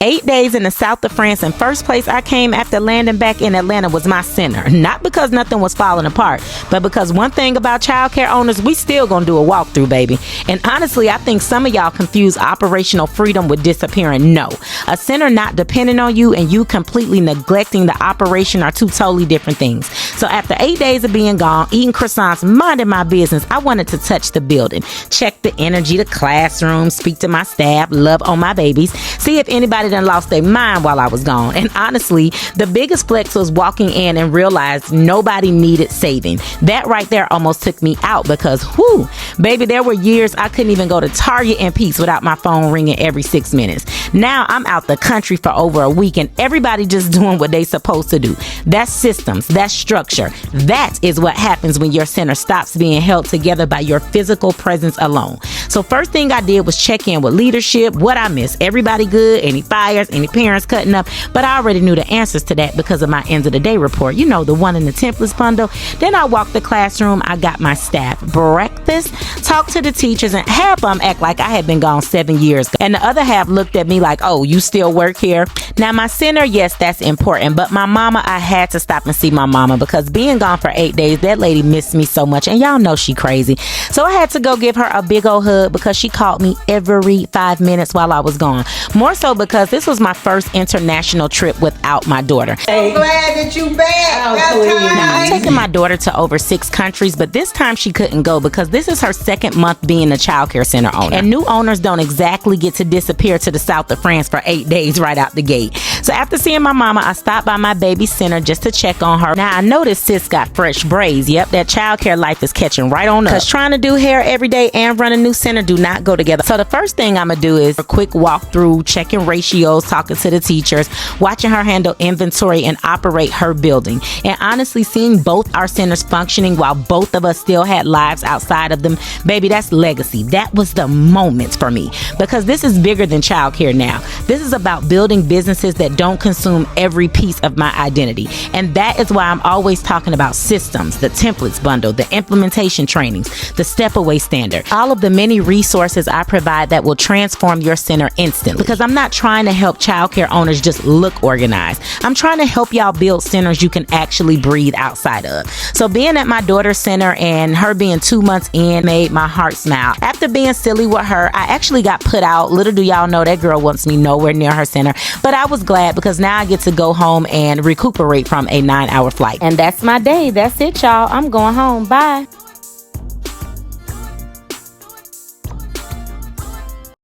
8 days in the south of France, and first place I came after landing back in Atlanta was my center. Not because nothing was falling apart, but because one thing about childcare owners, we still gonna do a walkthrough, baby. And honestly, I think some of y'all confuse operational freedom with disappearing. No, a center not depending on you and you completely neglecting the operation are two totally different things. So after 8 days of being gone, eating croissants, minding my business, I wanted to touch the building, check the energy, the classroom, speak to my staff, love on my babies, see if anybody done lost their mind while I was gone. And honestly, the biggest flex was walking in and realized nobody needed saving. That right there almost took me out because, whoo, baby, there were years I couldn't even go to Target in peace without my phone ringing every 6 minutes. Now I'm out the country for over a week and everybody just doing what they supposed to do. That's systems, that's structure. That is what happens when your center stops being held together by your physical presence alone. So first thing I did was check in with leadership, what I missed, everybody good, any fires, any parents cutting up, but I already knew the answers to that because of my end of the day report, you know, the one in the templates bundle. Then I walked the classroom, I got my staff breakfast, talked to the teachers, and half of them act like I had been gone 7 years, and the other half looked at me like, oh, you still work here? Now my center, yes, that's important, but my mama, I had to stop and see my mama because being gone for 8 days, that lady missed me so much, and y'all know she crazy. So I had to go give her a big old hug because she called me every 5 minutes while I was gone. More so because this was my first international trip without my daughter. I'm glad that you back. Now, I'm taking my daughter to over 6 countries, but this time she couldn't go because this is her second month being a child care center owner. And new owners don't exactly get to disappear to the south of France for 8 days right out the gate. So after seeing my mama, I stopped by my baby center just to check on her. Now I noticed sis got fresh braids. Yep, that child care life is catching right on up. Because trying to do hair every day and run a new center do not go together. So the first thing I'm going to do is a quick walkthrough, checking ratios, talking to the teachers, watching her handle inventory and operate her building. And honestly, seeing both our centers functioning while both of us still had lives outside of them, baby, that's legacy. That was the moment for me because this is bigger than childcare now. This is about building businesses that don't consume every piece of my identity. And that is why I'm always talking about systems, the templates bundle, the implementation trainings, the step away standard, all of the many resources I provide that will transform your center instantly. Because I'm not trying to help childcare owners just look organized. I'm trying to help y'all build centers you can actually breathe outside of. So being at my daughter's center and her being 2 months in made my heart smile. After being silly with her, I actually got put out. Little do y'all know that girl wants me nowhere near her center. But I was glad because now I get to go home and recuperate from a 9-hour flight. And that's my day. That's it, y'all. I'm going home. Bye.